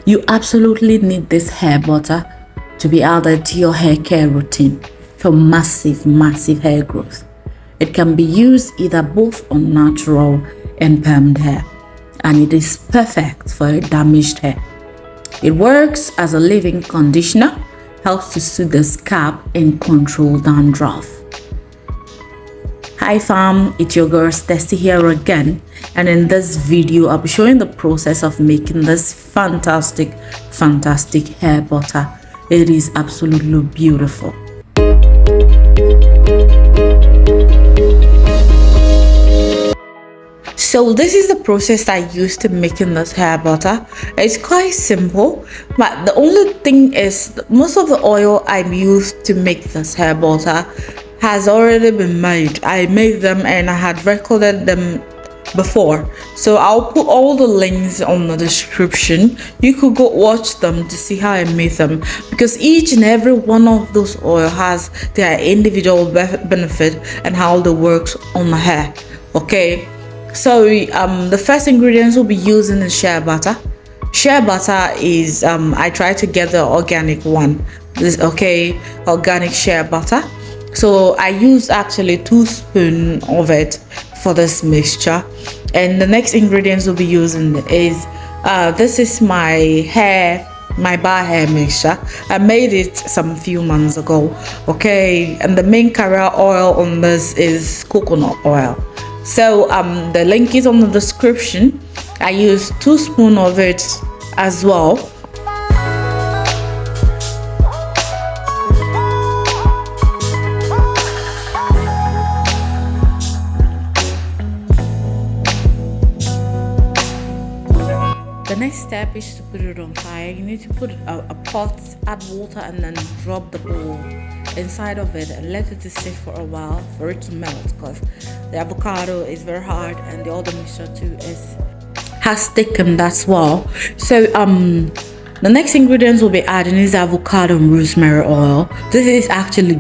You absolutely need this hair butter to be added to your hair care routine for massive hair growth. It can be used either both on natural and permed hair, and it is perfect for damaged hair. It works as a leave-in conditioner, helps to soothe the scalp and control dandruff. Hi fam, it's your girl Testy here again, and in this video I'll be showing the process of making this fantastic hair butter. It is absolutely beautiful. So this is the process I used to making this hair butter. It's quite simple, but the only thing is most of the oil I used to make this hair butter has already been made. I made them and I had recorded them before, so I'll put all the links on the description. You could go watch them to see how I made them, because each and every one of those oil has their individual benefit and how they works on the hair. Okay, so the first ingredients we'll be using is shea butter. Shea butter is I try to get the organic one. This organic shea butter. So I use actually 2 spoons of it for this mixture. And the next ingredients we'll be using is this is my bar hair mixture. I made it some few months ago. Okay, and the main carrier oil on this is coconut oil. So the link is on the description. I use 2 spoons of it as well. The next step is to put it on fire. You need to put a pot, add water, and then drop the bowl inside of it and let it sit for a while for it to melt, because the avocado is very hard and the other mixture too has thickened as well. So the next ingredients we'll be adding is avocado and rosemary oil. This is actually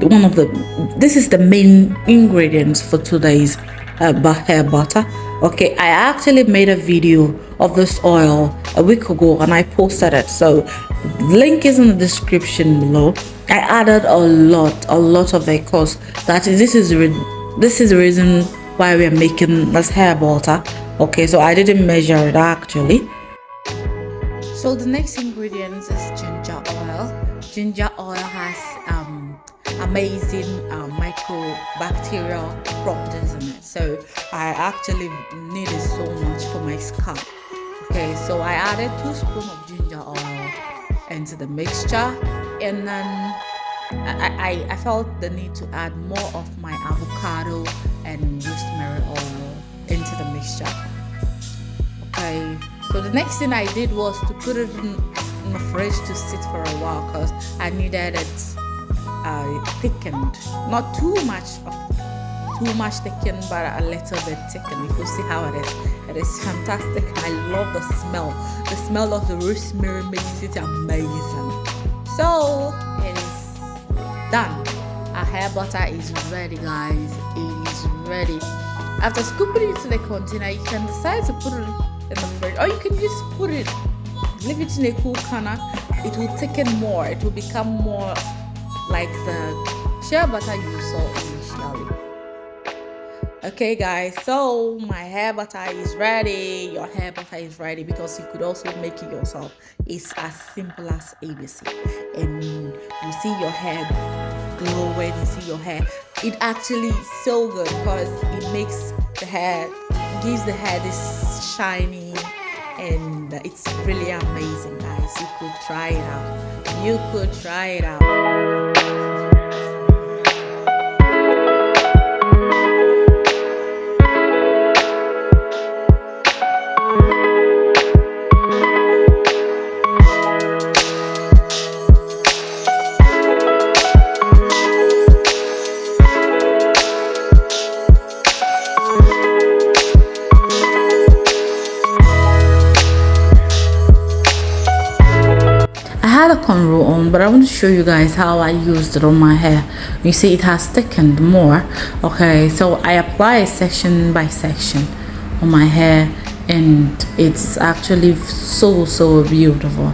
this is the main ingredients for today's hair butter. Okay, I actually made a video of this oil a week ago and I posted it, so the link is in the description below. I added a lot of it, because this is the reason why we are making this hair butter. Okay, so I didn't measure it actually. So the next ingredients is ginger oil. Ginger oil has amazing microbacterial properties in it, so I actually need it so much for my scalp. Okay, so I added 2 spoons of ginger oil into the mixture, and then I felt the need to add more of my avocado and rosemary oil into the mixture. Okay, so the next thing I did was to put it in the fridge to sit for a while, because I needed it thickened, not too much thickened, but a little bit thickened. You can see how it is. It is fantastic. I love the smell. The smell of the rosemary makes it amazing. So it is done. Our hair butter is ready, guys. It is ready. After scooping it into the container, you can decide to put it in the fridge, or you can just leave it in a cool corner. It will thicken more. It will become more like the shea butter you saw initially. Okay guys, so my hair butter is ready. Your hair butter is ready, because you could also make it yourself. It's as simple as ABC, and you see your hair glowing. You see your hair, it actually is so good, because it makes gives the hair this shiny, and it's really amazing, guys. You could try it out. had a cornrow on, but I want to show you guys how I used it on my hair. You see it has thickened more. Okay, so I apply section by section on my hair, and it's actually so beautiful.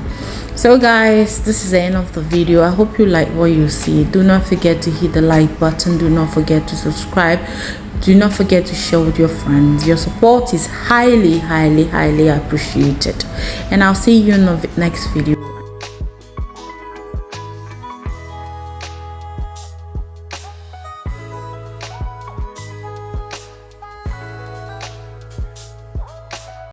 So guys, this is the end of the video. I hope you like what you see. Do not forget to hit the like button. Do not forget to subscribe. Do not forget to share with your friends. Your support is highly appreciated, and I'll see you in the next video.